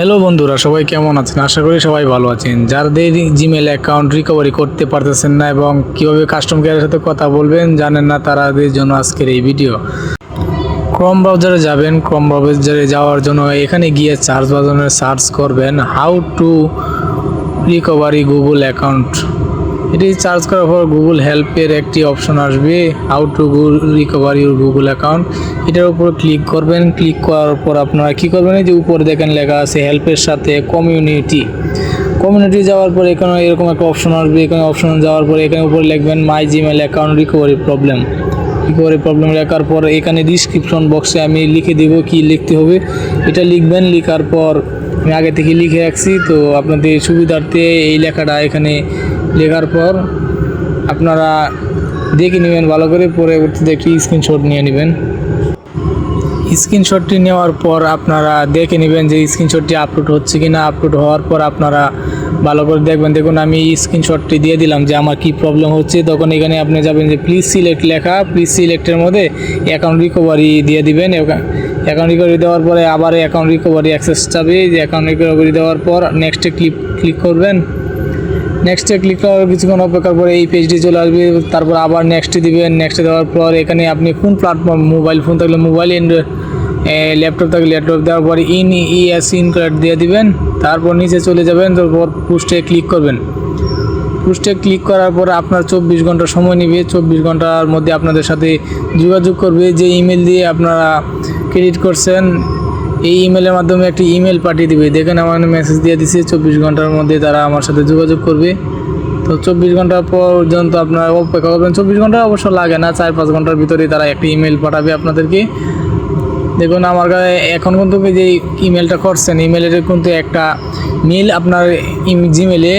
Hello বন্ধুরা, সবাই কেমন আছেন? আশা করি সবাই ভালো আছেন। যাদের জিমেল অ্যাকাউন্ট রিকভারি করতে পারতেছেন না এবং কীভাবে কাস্টমার কেয়ারের সাথে কথা বলবেন জানেন না, তাদের জন্য আজকের এই ভিডিও। ক্রোম ব্রাউজারে যাবেন। ক্রোম ব্রাউজারে যাওয়ার জন্য এখানে গিয়ে সার্চ বাটনে সার্চ করবেন how to recovery Google account. এটি সার্চ করার পর গুগল হেল্পের একটি অপশন আসবে, how to recover your Google account. এটার উপর ক্লিক করবেন। ক্লিক করার পর আপনারা কী করবেন, এই যে উপরে দেখেন লেখা আছে হেল্পের সাথে কমিউনিটি যাওয়ার পর এখানে এরকম একটা অপশন আসবে। এখানে অপশন যাওয়ার পরে এখানে উপরে লিখবেন মাই জিমেল অ্যাকাউন্ট রিকভারি প্রবলেম লেখার পর এখানে ডিসক্রিপশন বক্সে আমি লিখে দেব কি লিখতে হবে, এটা লিখবেন। লেখার পর আমি আগে থেকে লিখে রাখছি, তো আপনাদের সুবিধার্থে এই লেখাটা এখানে লেখার পর আপনারা দেখে নেবেন ভালো করে। পরবর্তীতে একটি স্ক্রিনশট নিয়ে নেবেন। স্ক্রিনশটটি নেওয়ার পর আপনারা দেখে নেবেন যে স্ক্রিনশটটি আপলোড হচ্ছে কি না। আপলোড হওয়ার পর আপনারা ভালো করে দেখবেন। দেখুন আমি স্ক্রিনশটটি দিয়ে দিলাম যে আমার কি প্রবলেম হচ্ছে। তখন এখানে আপনি যাবেন যে প্লিজ সিলেক্ট লেখা, প্লিজ সিলেক্টের মধ্যে অ্যাকাউন্ট রিকভারি দিয়ে দিবেন। অ্যাকাউন্ট রিকভারি দেওয়ার পরে আবার অ্যাকাউন্ট রিকভারি অ্যাক্সেস যাবে। যে অ্যাকাউন্ট রিকভারি দেওয়ার পর নেক্সটে ক্লিক করবেন। নেক্সটে ক্লিক করার কিছুক্ষণ অপেক্ষার পরে এই পেজটি চলে আসবে। তারপর আবার নেক্সটে দিবেন। নেক্সটে দেওয়ার পর এখানে আপনি কোন প্ল্যাটফর্ম, মোবাইল ফোন থাকলে মোবাইল, ল্যাপটপ থাকলে ল্যাপটপ দেওয়ার পর ইন কার্ড দিয়ে দিবেন। তারপর নিচে চলে যাবেন। তারপর পোস্টে ক্লিক করবেন। পোস্টে ক্লিক করার পর আপনার 24 ঘন্টা সময় নেবে। 24 ঘন্টার মধ্যে আপনাদের সাথে যোগাযোগ করবে। যে ইমেল দিয়ে আপনারা ক্রেডিট করছেন এই ইমেলের মাধ্যমে একটি ইমেল পাঠিয়ে দিবে। দেখেন আমার মেসেজ দিয়ে দিছে, 24 ঘন্টার মধ্যে তারা আমার সাথে যোগাযোগ করবে। তো 24 ঘন্টা পর্যন্ত আপনারা অপেক্ষা করবেন। 24 ঘন্টা অবশ্য লাগে না, 4-5 ঘন্টার ভিতরে তারা একটি ইমেল পাঠাবে আপনাদেরকে। দেখুন আমার কাছে এখন কিন্তু যে ইমেলটা করছেন, ইমেলের কিন্তু একটা মেল আপনার জিমেলে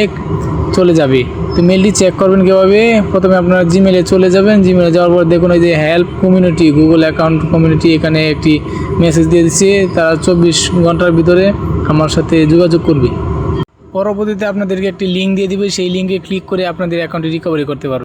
চলে যাবে। তো মেলটি চেক করবেন কীভাবে, প্রথমে আপনার জিমেলে চলে যাবেন। জিমেলে যাওয়ার পর দেখুন এই যে help community, Google account community, এখানে একটি মেসেজ দিয়ে দিচ্ছে। তারা 24 ঘন্টার ভিতরে আমার সাথে যোগাযোগ করবে। পরবর্তীতে আপনাদেরকে একটি লিঙ্ক দিয়ে দিবে, সেই লিঙ্কে ক্লিক করে আপনাদের অ্যাকাউন্টটি রিকভারি করতে পারবেন।